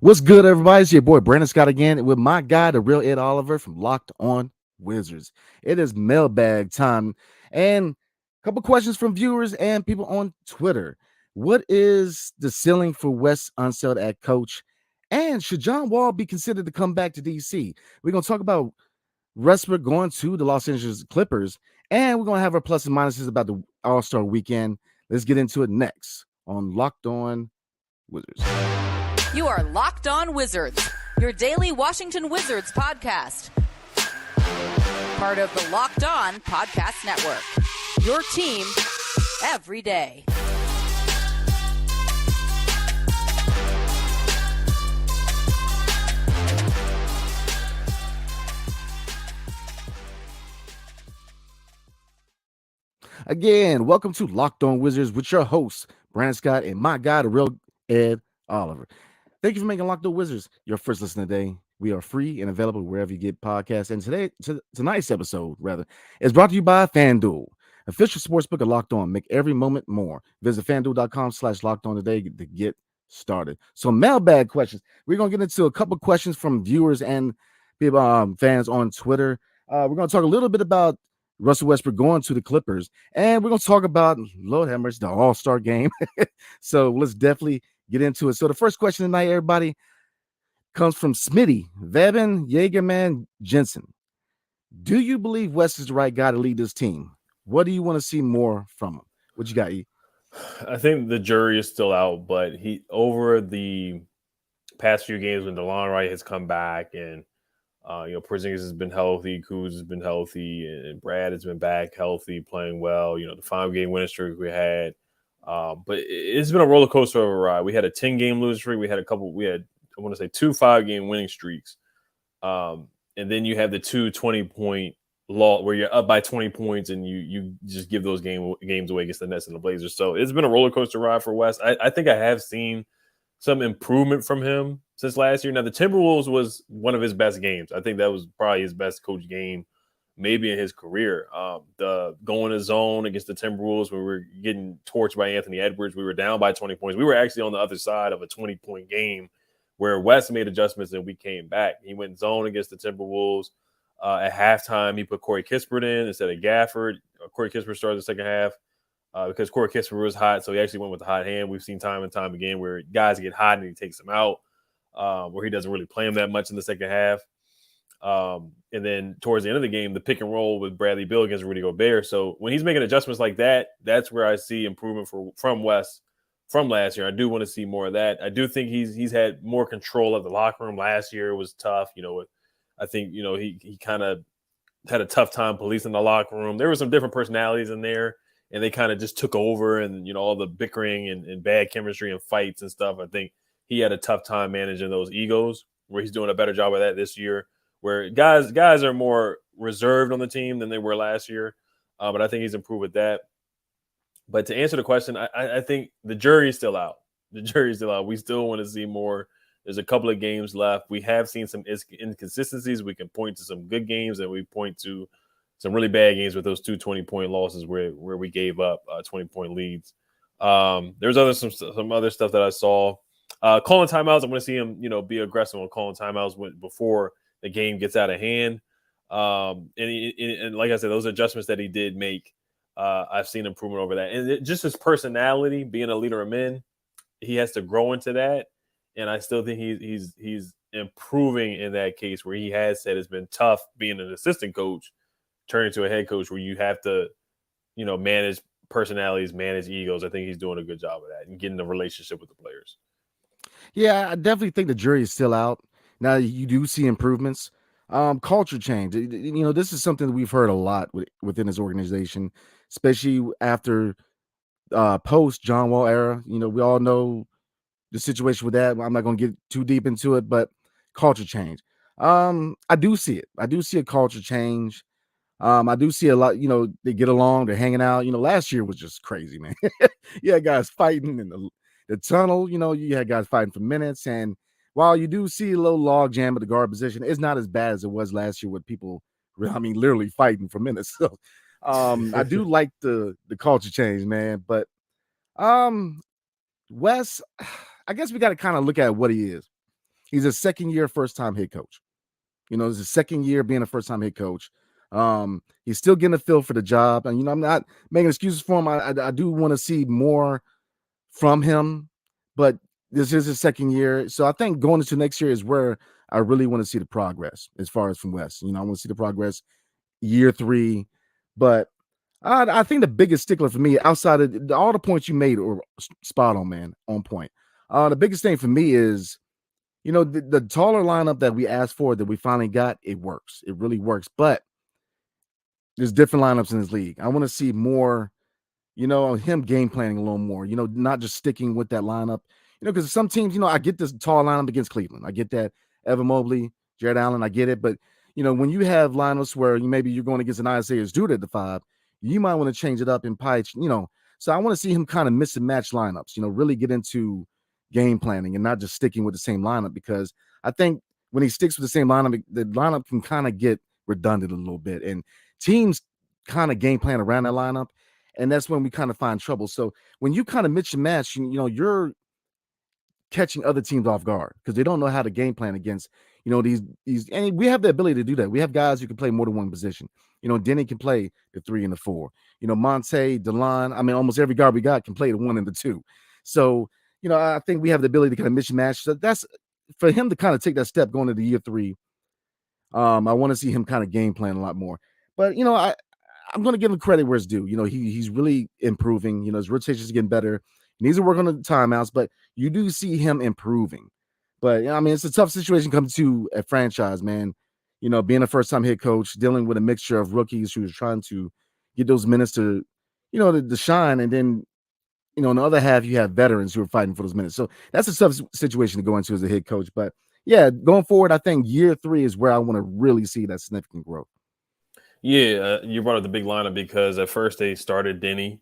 What's good, everybody? It's your boy Brandon Scott again with my guy, the real Ed Oliver from Locked On Wizards. It is mailbag time and a couple questions from viewers and people on Twitter. What is the ceiling for Wes Unseld at coach? And should John Wall be considered to come back to DC? We're going to talk about Westbrook going to the Los Angeles Clippers, and we're going to have our plus and minuses about the All-Star weekend. Let's get into it next on Locked On Wizards. You are Locked On Wizards, your daily Washington Wizards podcast. Part of the Locked On Podcast Network, your team every day. Again, welcome to Locked On Wizards with your hosts, Brandon Scott and my guy, the real Ed Oliver. Thank you for making Locked On Wizards your first listen today. We are free and available wherever you get podcasts. And tonight's episode, is brought to you by FanDuel, official sportsbook of Locked On. Make every moment more. Visit FanDuel.com/Locked On today to get started. So mailbag questions. We're going to get into a couple questions from viewers and people, fans on Twitter. We're going to talk a little bit about Russell Westbrook going to the Clippers, and we're going to talk about, Lord have mercy, the All-Star game. So let's definitely get into it. So the first question tonight, everybody, comes from Smitty, Vebin, Jaegerman, Jensen. Do you believe West is the right guy to lead this team? What do you want to see more from him? What you got, E? I think the jury is still out, but he over the past few games when DeLon Wright has come back and Porzingis has been healthy, Kuz has been healthy, and Brad has been back healthy, playing well. The 5-game winning streak we had. But it's been a roller coaster of a ride. We had a 10-game losing streak. We had, I want to say, 2 5-game winning streaks. And then you have the 2 20-point loss where you're up by 20 points and you just give those games away against the Nets and the Blazers. So it's been a roller coaster ride for West. I think I have seen some improvement from him since last year. Now, the Timberwolves was one of his best games. I think that was probably his best coach game maybe in his career. The going to zone against the Timberwolves when we were getting torched by Anthony Edwards, we were down by 20 points. We were actually on the other side of a 20-point game where West made adjustments and we came back. He went zone against the Timberwolves. At halftime, he put Corey Kispert in instead of Gafford. Corey Kispert started the second half because Corey Kispert was hot, so he actually went with the hot hand. We've seen time and time again where guys get hot and he takes them out, where he doesn't really play them that much in the second half. And then towards the end of the game, the pick and roll with Bradley Beal against Rudy Gobert. So when he's making adjustments like that, that's where I see improvement from West from last year. I do want to see more of that. I do think he's had more control of the locker room. Last year was tough. I think he kind of had a tough time policing the locker room. There were some different personalities in there, and they kind of just took over. And all the bickering and bad chemistry and fights and stuff. I think he had a tough time managing those egos. Where he's doing a better job of that this year. Where guys are more reserved on the team than they were last year. But I think he's improved with that. But to answer the question, I think the jury is still out. The jury is still out. We still want to see more. There's a couple of games left. We have seen some inconsistencies. We can point to some good games, and we point to some really bad games with those 2 20-point losses where we gave up 20-point leads. There's some other stuff that I saw. Calling timeouts, I'm going to see him, be aggressive on calling timeouts before the game gets out of hand. And like I said, those adjustments that he did make, I've seen improvement over that. And just his personality, being a leader of men, he has to grow into that. And I still think he's improving in that case where he has said it's been tough being an assistant coach, turning to a head coach where you have to, manage personalities, manage egos. I think he's doing a good job of that and getting the relationship with the players. Yeah, I definitely think the jury is still out. Now you do see improvements. Culture change. This is something that we've heard a lot within his organization, especially after post John Wall era. We all know the situation with that. I'm not going to get too deep into it, but culture change. I do see it. I do see a culture change. I do see a lot, they get along, they're hanging out. Last year was just crazy, man. You had guys fighting in the tunnel, you had guys fighting for minutes. And while you do see a little log jam at the guard position, it's not as bad as it was last year with people, literally fighting for minutes. So I do like the culture change, man. But Wes, I guess we got to kind of look at what he is. He's a second year, first time head coach. It's his second year being a first time head coach. He's still getting a feel for the job. And, I'm not making excuses for him. I do want to see more from him, but this is his second year. So I think going into next year is where I really want to see the progress as far as from Wes. I want to see the progress year 3. But I think the biggest stickler for me, outside of all the points you made, are spot on, man, on point. The biggest thing for me is, the taller lineup that we asked for, that we finally got, it works. It really works. But there's different lineups in this league. I want to see more, him game planning a little more, not just sticking with that lineup, because some teams, I get this tall lineup against Cleveland. I get that. Evan Mobley, Jared Allen, I get it. But, when you have lineups where maybe you're going against an Isaiah Stewart at the 5, you might want to change it up in Pike, So I want to see him kind of mix and match lineups, really get into game planning and not just sticking with the same lineup, because I think when he sticks with the same lineup, the lineup can kind of get redundant a little bit, and teams kind of game plan around that lineup, and that's when we kind of find trouble. So when you kind of mix and match, you're catching other teams off guard because they don't know how to game plan against, these, and we have the ability to do that. We have guys who can play more than one position. Denny can play the 3 and the 4. Monte, Delon, almost every guard we got can play the 1 and the 2. So, I think we have the ability to kind of mix and match. So that's for him to kind of take that step going into year 3. I want to see him kind of game plan a lot more. But, I'm going to give him credit where it's due. He's really improving. His rotation is getting better. He needs to work on the timeouts, but you do see him improving. But, it's a tough situation coming to a franchise, man. Being a first-time head coach, dealing with a mixture of rookies who are trying to get those minutes to, to shine. And then, on the other half, you have veterans who are fighting for those minutes. So that's a tough situation to go into as a head coach. But, yeah, going forward, I think year 3 is where I want to really see that significant growth. Yeah, you brought up the big lineup because at first they started Denny,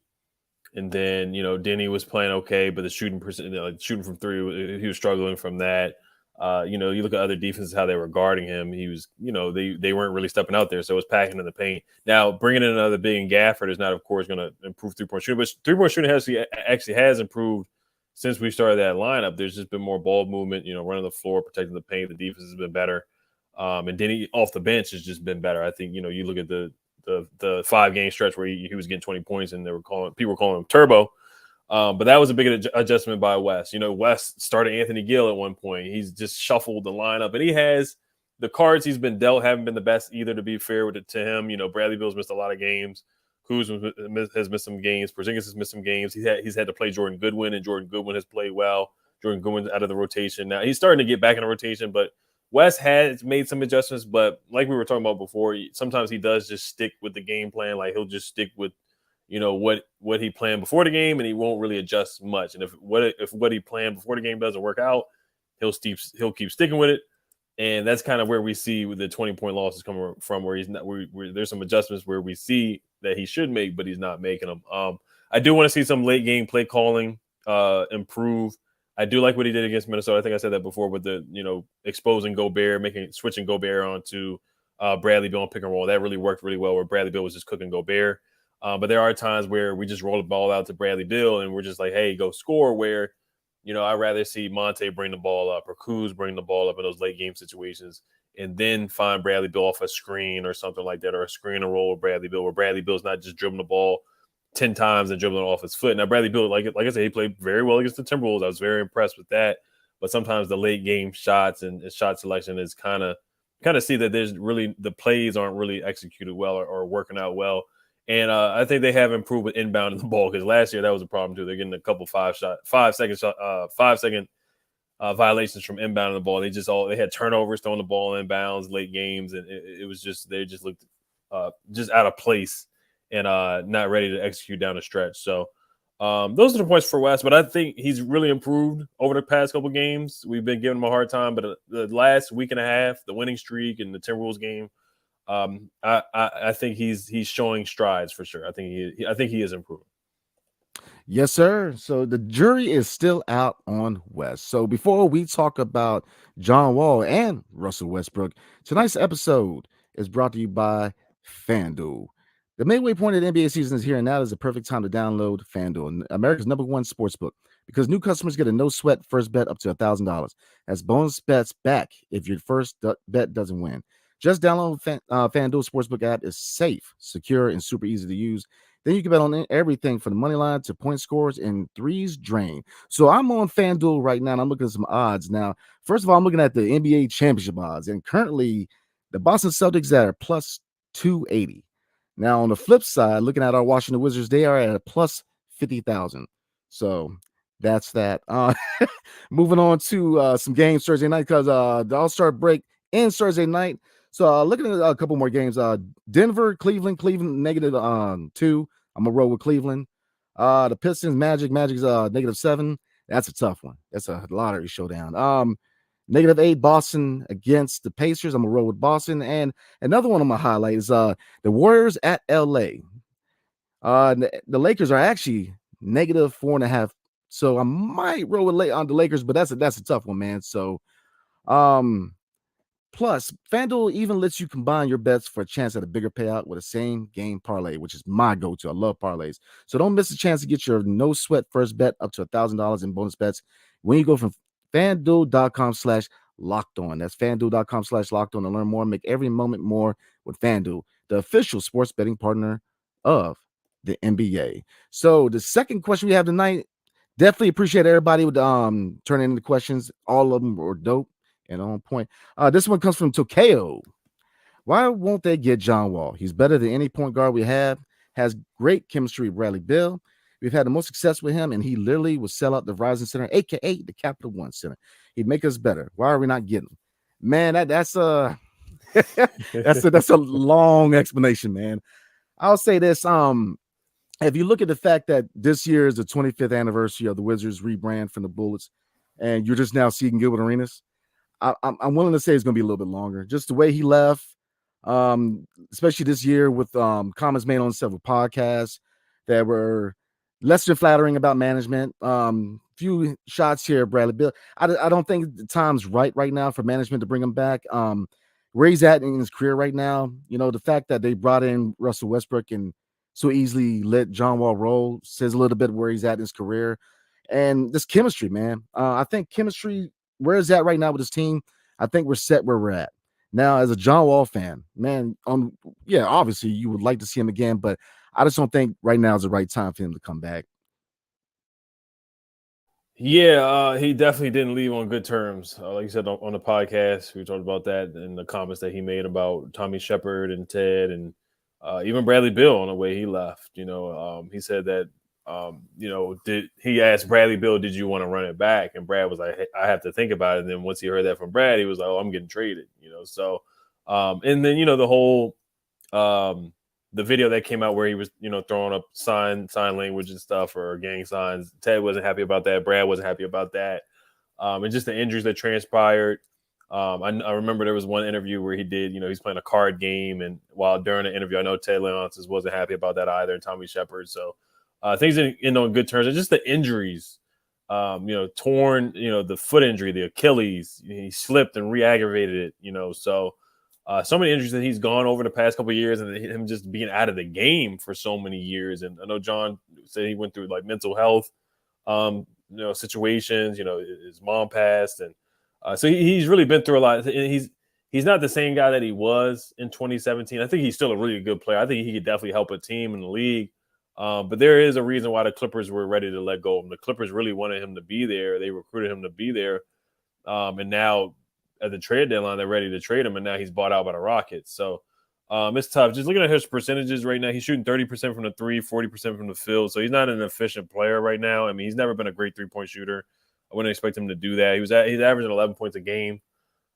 and then Denny was playing okay, but the shooting percent, shooting from 3, he was struggling from that. You look at other defenses, how they were guarding him. He was, they weren't really stepping out there, so it was packing in the paint. Now bringing in another big and Gafford is not, of course, going to improve 3-point shooting, but 3-point shooting actually has improved since we started that lineup. There's just been more ball movement, running the floor, protecting the paint. The defense has been better. And Denny off the bench has just been better. I think, you look at the 5-game stretch where he was getting 20 points and people were calling him Turbo. But that was a big adjustment by Wes. Wes started Anthony Gill at one point. He's just shuffled the lineup, and he has the cards he's been dealt haven't been the best either, to be fair with it to him. Bradley Beal's missed a lot of games. Kuz has missed some games. Porzingis has missed some games. He's had to play Jordan Goodwin, and Jordan Goodwin has played well. Jordan Goodwin's out of the rotation now. He's starting to get back in the rotation, but Wes has made some adjustments, but like we were talking about before, sometimes he does just stick with the game plan. Like he'll just stick with, what he planned before the game, and he won't really adjust much. And if what he planned before the game doesn't work out, he'll keep sticking with it. And that's kind of where we see with the 20-point losses coming from, where he's not. Where there's some adjustments where we see that he should make, but he's not making them. I do want to see some late game play calling improve. I do like what he did against Minnesota. I think I said that before with the, exposing Gobert, switching Gobert onto Bradley Beal on pick and roll. That really worked really well, where Bradley Beal was just cooking Gobert. But there are times where we just roll the ball out to Bradley Beal and we're just like, hey, go score, where, I'd rather see Monte bring the ball up or Kuz bring the ball up in those late game situations and then find Bradley Beal off a screen or something like that, or a screen and roll with Bradley Beal, where Bradley Beal's not just dribbling the ball 10 times and dribbling off his foot. Now, Bradley Beal, like I said, he played very well against the Timberwolves. I was very impressed with that. But sometimes the late game shots and shot selection is kind of see that there's really the plays aren't really executed well or working out well. And I think they have improved with inbounding the ball, because last year that was a problem too. They're getting a couple 5-second violations from inbounding the ball. They had turnovers throwing the ball inbounds late games, and it was just they just looked just out of place and not ready to execute down the stretch. So those are the points for Wes, but I think he's really improved over the past couple games. We've been giving him a hard time, but the last week and a half, the winning streak and the Timberwolves game, I think he's showing strides for sure. I think he is improving. Yes, sir. So the jury is still out on Wes. So before we talk about John Wall and Russell Westbrook, tonight's episode is brought to you by FanDuel. The midway point of the NBA season is here, and now is the perfect time to download FanDuel, America's #1 sportsbook. because new customers get a no sweat first bet up to $1,000. That's bonus bets back if your first bet doesn't win. Just download FanDuel Sportsbook app. It's safe, secure, and super easy to use. Then you can bet on everything from the money line to point scores and threes drain. So I'm on FanDuel right now, and I'm looking at some odds. Now, first of all, I'm looking at the NBA championship odds, and currently the Boston Celtics are plus 280. Now, on the flip side, looking at our Washington Wizards, they are at a plus 50,000. So that's that. Moving on to some games Thursday night, because the All-Star break ends Thursday night. So looking at a couple more games, Denver, Cleveland -2. I'm gonna roll with Cleveland. The Pistons, Magic's -7. That's a tough one. That's a lottery showdown. -8 Boston against the Pacers. I'm gonna roll with Boston. And another one I'm gonna highlight is the Warriors at LA. The Lakers are actually -4.5. So I might roll with on the Lakers, but that's a tough one, man. So plus, FanDuel even lets you combine your bets for a chance at a bigger payout with a same game parlay, which is my go-to. I love parlays. So don't miss a chance to get your no sweat first bet up to $1,000 in bonus bets when you go from FanDuel.com/locked on. That's FanDuel.com/locked on to learn more. Make every moment more with FanDuel, the official sports betting partner of the NBA. So the second question we have tonight, definitely appreciate everybody with turning in the questions. All of them were dope and on point. This one comes from Tokyo. Why won't they get John Wall? He's better than any point guard we have, has great chemistry with Bradley Beal. We've had the most success with him, and he literally would sell out the Verizon Center, aka the Capital One Center. He'd make us better. Why are we not getting him? Man, that's a that's a long explanation, man. I'll say this. If you look at the fact that this year is the 25th anniversary of the Wizards rebrand from the Bullets, and you're just now seeing Gilbert Arenas, I'm willing to say it's going to be a little bit longer. Just the way he left, especially this year with comments made on several podcasts that were less than flattering about management. Few shots here, Bradley Beal. I don't think the time's right now for management to bring him back. Where he's at in his career right now, the fact that they brought in Russell Westbrook and so easily let John Wall roll says a little bit where he's at in his career. And this chemistry, man. I think chemistry, where is that right now with his team? I think we're set where we're at. Now, as a John Wall fan, man, obviously you would like to see him again, but I just don't think right now is the right time for him to come back. Yeah, he definitely didn't leave on good terms. Like you said on the podcast, we talked about that in the comments that he made about Tommy Shepard and Ted and even Bradley Beal on the way he left. He said that did he asked Bradley Beal, did you want to run it back? And Brad was like, hey, I have to think about it. And then once he heard that from Brad, he was like, oh, I'm getting traded. So and then the whole the video that came out where he was, throwing up sign language and stuff or gang signs. Ted wasn't happy about that. Brad wasn't happy about that. And just the injuries that transpired. I remember there was one interview where he did, he's playing a card game. And while during the interview, I know Ted Leonsis wasn't happy about that either, and Tommy Shepard. So things didn't end on good terms. And just the injuries, torn, the foot injury, the Achilles, he slipped and re-aggravated it, so many injuries that he's gone over the past couple of years, and him just being out of the game for so many years. And I know John said he went through like mental health, situations. His mom passed, and so he's really been through a lot. And he's not the same guy that he was in 2017. I think he's still a really good player. I think he could definitely help a team in the league. But there is a reason why the Clippers were ready to let go of him. The Clippers really wanted him to be there. They recruited him to be there, and now at the trade deadline, they're ready to trade him, and now he's bought out by the Rockets. So it's tough. Just looking at his percentages right now, he's shooting 30% from the three, 40% from the field. So he's not an efficient player right now. I mean, he's never been a great three-point shooter. I wouldn't expect him to do that. He's averaging 11 points a game.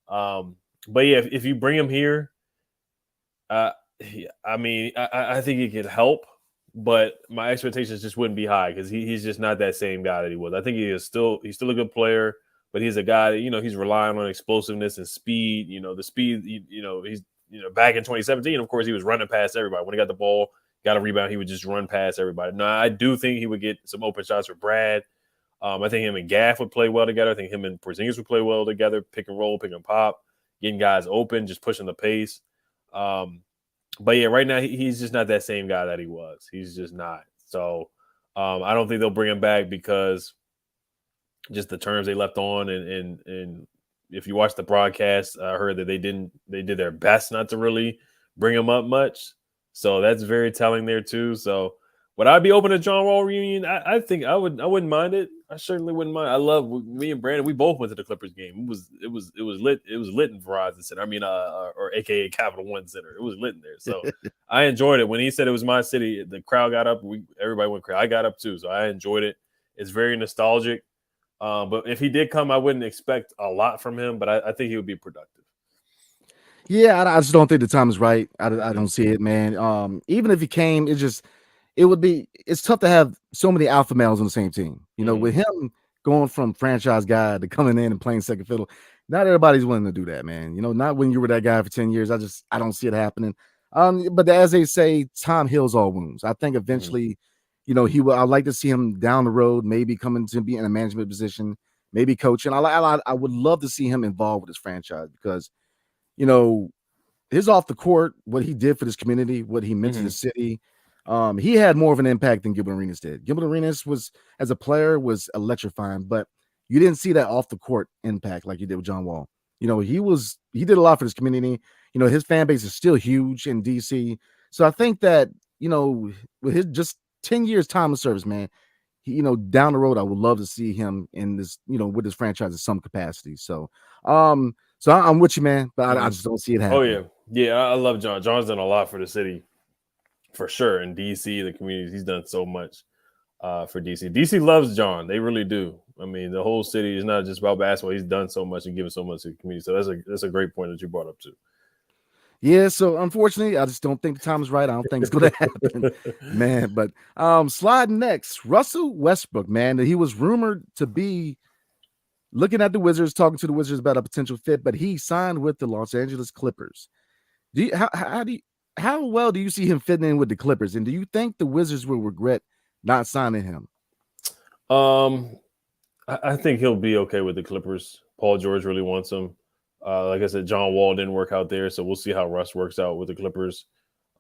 But yeah, if you bring him here, I think he could help, but my expectations just wouldn't be high because he's just not that same guy that he was. I think he's still a good player. But he's a guy that, he's relying on explosiveness and speed. The speed, he's, back in 2017, of course, he was running past everybody. When he got the ball, got a rebound, he would just run past everybody. Now, I do think he would get some open shots for Brad. I think him and Gaff would play well together. I think him and Porzingis would play well together, pick and roll, pick and pop, getting guys open, just pushing the pace. But yeah, right now, he's just not that same guy that he was. He's just not. So I don't think they'll bring him back because just the terms they left on, and if you watch the broadcast, I heard that they did their best not to really bring him up much. So that's very telling there too. So would I be open to John Wall reunion? I think I wouldn't mind it. I certainly wouldn't mind. I love me and Brandon. We both went to the Clippers game. It was lit. It was lit in Verizon Center. I mean, or AKA Capital One Center. It was lit in there. So I enjoyed it. When he said it was my city, the crowd got up. Everybody went crazy. I got up too. So I enjoyed it. It's very nostalgic. But if he did come, I wouldn't expect a lot from him. But I think he would be productive. Yeah, I just don't think the time is right. I don't see it, man. Even if he came, it's tough to have so many alpha males on the same team. With him going from franchise guy to coming in and playing second fiddle, not everybody's willing to do that, man. Not when you were that guy for 10 years. I don't see it happening. But as they say, time heals all wounds. I think eventually, I'd like to see him down the road, maybe coming to be in a management position, maybe coaching. I would love to see him involved with his franchise because, his off the court, what he did for this community, what he meant to the city, he had more of an impact than Gilbert Arenas did. Gilbert Arenas as a player, was electrifying, but you didn't see that off the court impact like you did with John Wall. He did a lot for this community. His fan base is still huge in DC. So I think that, with his just 10 years time of service, man, down the road, I would love to see him in this, with his franchise in some capacity. So, I'm with you, man, but I just don't see it happening. Oh yeah, I love John. John's done a lot for the city, for sure. In DC, the communities, he's done so much for DC. DC loves John. They really do. I mean, the whole city is not just about basketball. He's done so much and given so much to the community. So that's a great point that you brought up too. Yeah, so unfortunately, I just don't think the time is right. I don't think it's going to happen, man. But sliding next, Russell Westbrook, man, he was rumored to be looking at the Wizards, talking to the Wizards about a potential fit, but he signed with the Los Angeles Clippers. How well do you see him fitting in with the Clippers, and do you think the Wizards will regret not signing him? I think he'll be okay with the Clippers. Paul George really wants him. Like I said, John Wall didn't work out there, so we'll see how Russ works out with the Clippers,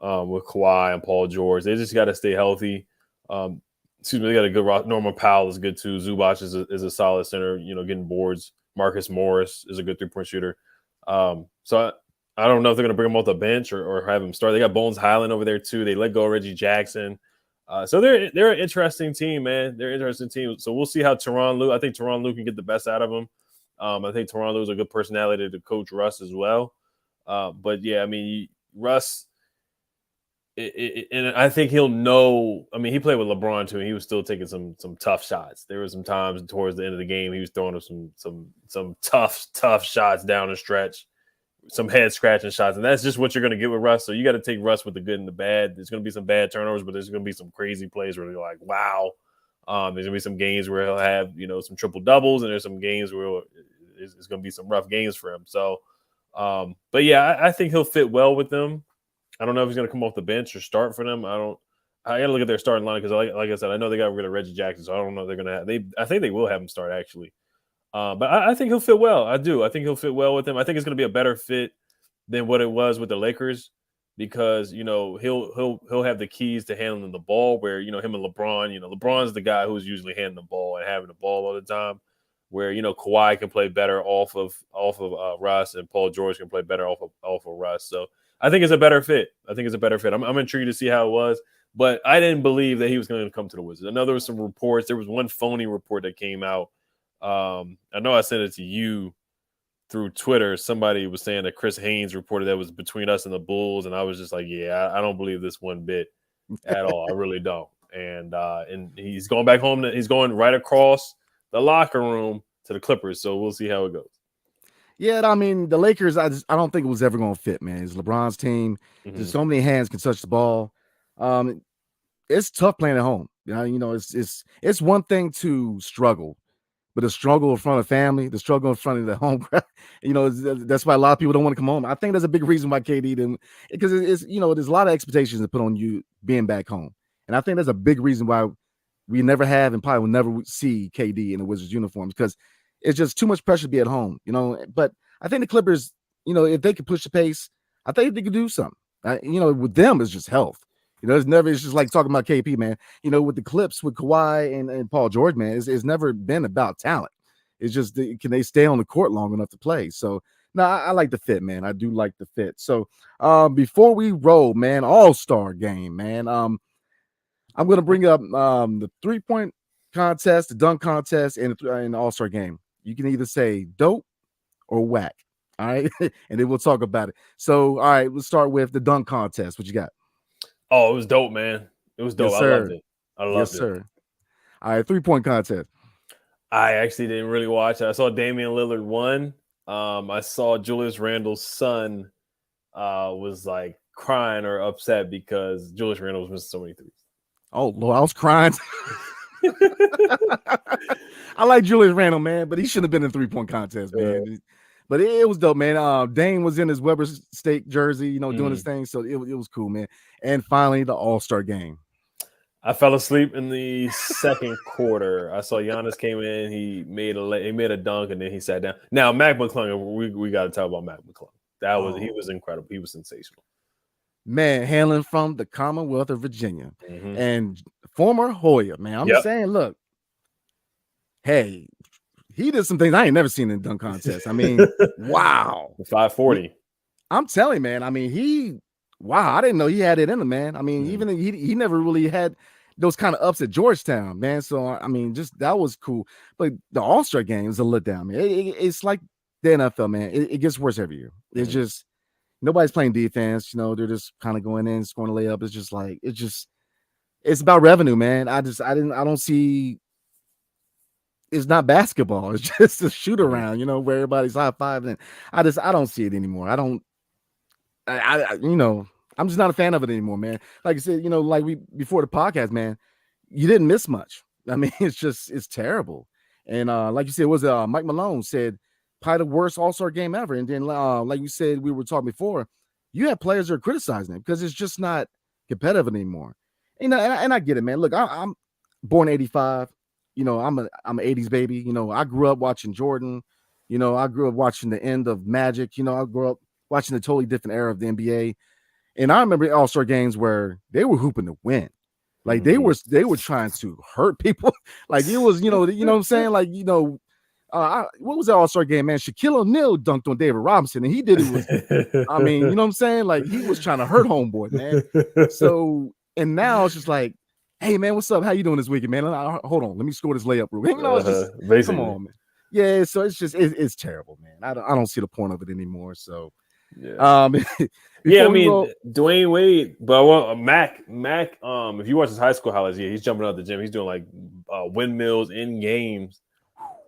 with Kawhi and Paul George. They just got to stay healthy. They got a good Norman Powell is good too. Zubac is a solid center, getting boards. Marcus Morris is a good 3-point shooter. So I don't know if they're going to bring him off the bench or have him start. They got Bones Highland over there too. They let go of Reggie Jackson. So they're an interesting team, man. They're an interesting team. So we'll see how Tyronn Lue. I think Tyronn Lue can get the best out of him. I think Tyronn Lue is a good personality to coach Russ as well. But yeah, I mean, Russ, and I think he'll know. I mean, he played with LeBron too, and he was still taking some tough shots. There were some times towards the end of the game he was throwing up some tough shots down the stretch, some head scratching shots, and that's just what you're going to get with Russ. So you got to take Russ with the good and the bad. There's going to be some bad turnovers, but there's going to be some crazy plays where you're like, wow. There's going to be some games where he'll have, some triple doubles, and there's some games where it's going to be some rough games for him. So, but yeah, I think he'll fit well with them. I don't know if he's going to come off the bench or start for them. I got to look at their starting line because, like I said, I know they got rid of Reggie Jackson, so I don't know if they're going to have. I think they will have him start actually, but I think he'll fit well. I do. I think he'll fit well with them. I think it's going to be a better fit than what it was with the Lakers because he'll have the keys to handling the ball. Where him and LeBron, LeBron's the guy who's usually handling the ball and having the ball all the time. Where Kawhi can play better off of Russ, and Paul George can play better off of Russ. So I think it's a better fit. I'm intrigued to see how it was, but I didn't believe that he was going to come to the Wizards. I know there was some reports. There was one phony report that came out. I know I sent it to you through Twitter. Somebody was saying that Chris Haynes reported that was between us and the Bulls, and I was just like, yeah, I don't believe this one bit at all. I really don't. And he's going back home. He's going right across the locker room to the Clippers. So we'll see how it goes. Yeah, I mean, the Lakers, I don't think it was ever going to fit, man. It's LeBron's team. There's so many hands can touch the ball. It's tough playing at home. It's one thing to struggle, but the struggle in front of family, the struggle in front of the home crowd, that's why a lot of people don't want to come home. I think that's a big reason why KD didn't, because there's a lot of expectations to put on you being back home. And I think that's a big reason why we never have and probably will never see KD in the Wizards uniforms, because it's just too much pressure to be at home, But I think the Clippers, if they could push the pace, I think they could do something. With them, it's just health. It's just like talking about KP, man. With the Clips with Kawhi and Paul George, man, it's never been about talent. It's just can they stay on the court long enough to play? So no, I like the fit, man. I do like the fit. So before we roll, man, All-Star game, man. I'm gonna bring up the 3-point contest, the dunk contest, and the All-Star game. You can either say dope or whack. All right, and then we'll talk about it. So, all right, let's start with the dunk contest. What you got? Oh, it was dope, man. It was dope. Yes, I sir. loved it. I loved Yes, it. sir. All right, 3-point contest. I actually didn't really watch it. I saw Damian Lillard won. I saw Julius Randle's son was like crying or upset because Julius Randle was missing so many threes. Oh, Lord, I was crying. I like Julius Randle, man, but he shouldn't have been in the 3-point contest, man. But it was dope, man. Dame was in his Weber State jersey, doing his thing. So it was cool, man. And finally, the All-Star game. I fell asleep in the second quarter. I saw Giannis came in. He made a dunk, and then he sat down. Now, Mac McClung, we got to talk about Mac McClung. He was incredible. He was sensational. Man, hailing from the Commonwealth of Virginia and former Hoya, man. I'm just saying, look, hey, he did some things I ain't never seen in the dunk contest. I mean, wow. 540. I'm telling you, man. I mean, I didn't know he had it in him, man. I mean, even he never really had those kind of ups at Georgetown, man. So, I mean, just that was cool. But the All-Star game is a letdown, man. It's like the NFL, man. It gets worse every year. It's just nobody's playing defense. They're just kind of going in, scoring a layup. It's just like it's about revenue, man. I don't see. It's not basketball. It's just a shoot around, where everybody's high fiving. I don't see it anymore. I'm just not a fan of it anymore, man. Like I said, like before the podcast, man, you didn't miss much. I mean, it's terrible. And like you said, Mike Malone said probably the worst All-Star game ever. And then like you said, we were talking before, you have players that are criticizing it because it's just not competitive anymore. And I get it, man. Look, I'm born 85. I'm an 80s baby. I grew up watching Jordan. I grew up watching the end of Magic. I grew up watching a totally different era of the NBA. And I remember All-Star games where they were hooping to win. Like they were trying to hurt people. Like it was, you know what I'm saying? Like, what was that All-Star game, man? Shaquille O'Neal dunked on David Robinson, and he did it with, I mean, you know what I'm saying? Like he was trying to hurt homeboy, man. So, and now it's just like, hey, man, what's up? How you doing this weekend, man? Hold on, let me score this layup real quick. It's just, come on, man. Yeah, so it's just it's terrible, man. I don't see the point of it anymore. So, yeah, I mean, Dwayne Wade, but I want Mac. If you watch his high school highlights, he's jumping out the gym. He's doing like windmills in games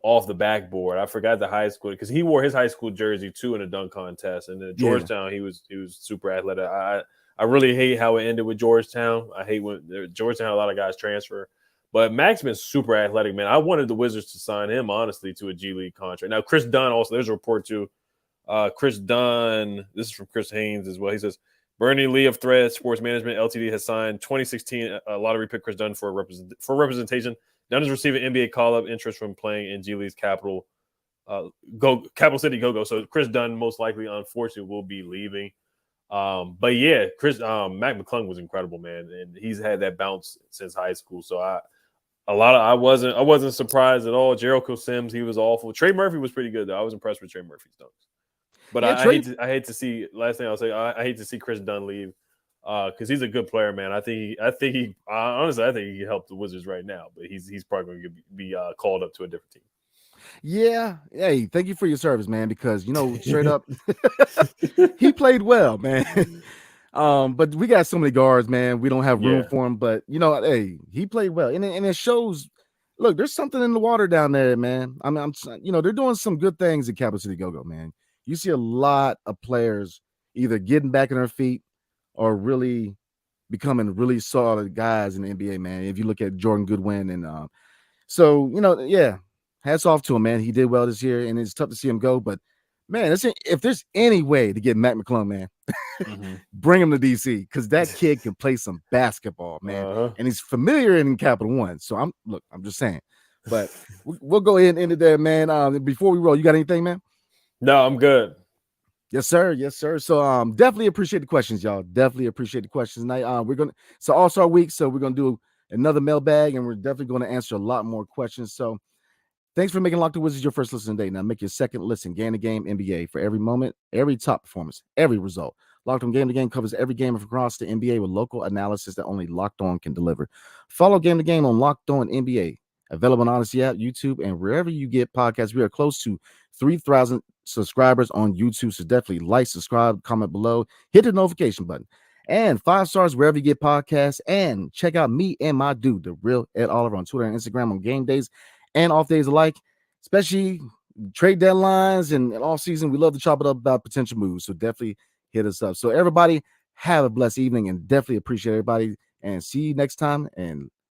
off the backboard. I forgot the high school because he wore his high school jersey too in a dunk contest. And then Georgetown, he was super athletic. I really hate how it ended with Georgetown. I hate when Georgetown had a lot of guys transfer. But Mac's been super athletic, man. I wanted the Wizards to sign him, honestly, to a G League contract. Now, Chris Dunn also, there's a report too. Chris Dunn, this is from Chris Haynes as well. He says, Bernie Lee of Thread Sports Management Ltd. has signed 2016 lottery pick Chris Dunn for representation. Dunn is receiving NBA call-up interest from playing in G League's Capital City Go-Go. So Chris Dunn most likely, unfortunately, will be leaving. But yeah, Mac McClung was incredible, man, and he's had that bounce since high school. So I wasn't surprised at all. Jericho Sims, he was awful. Trey Murphy was pretty good though. I was impressed with Trey Murphy's dunks. But I hate to see. Last thing I'll say, I hate to see Chris Dunn leave because he's a good player, man. I think he can help the Wizards right now, but he's probably going to be called up to a different team. Yeah. Hey, thank you for your service, man, because, straight up, he played well, man. But we got so many guards, man. We don't have room for him. But, hey, he played well. And it shows, look, there's something in the water down there, man. I'm they're doing some good things at Capital City Go-Go, man. You see a lot of players either getting back on their feet or really becoming really solid guys in the NBA, man. If you look at Jordan Goodwin and hats off to him, man. He did well this year, and it's tough to see him go. But, man, if there's any way to get Mac McClung, man, bring him to DC because that kid can play some basketball, man. And he's familiar in Capital One. So, I'm just saying. But we'll go ahead and end it there, man. Before we roll, you got anything, man? No, I'm good. Yes, sir. Yes, sir. So definitely appreciate the questions, y'all. Definitely appreciate the questions tonight. It's All-Star week, so we're gonna do another mailbag, and we're definitely going to answer a lot more questions. So thanks for making Locked On Wizards your first listen today. Now make your second listen, Game to Game NBA, for every moment, every top performance, every result. Locked On Game to Game covers every game across the NBA with local analysis that only Locked On can deliver. Follow Game to Game on Locked On NBA, available on Odyssey app, YouTube, and wherever you get podcasts. We are close to 3,000 subscribers on YouTube, so definitely like, subscribe, comment below, hit the notification button, and 5 stars wherever you get podcasts. And check out me and my dude, the real Ed Oliver, on Twitter and Instagram on game days and off days alike, especially trade deadlines and off season. We love to chop it up about potential moves, so definitely hit us up. So everybody, have a blessed evening, and definitely appreciate everybody, and see you next time. And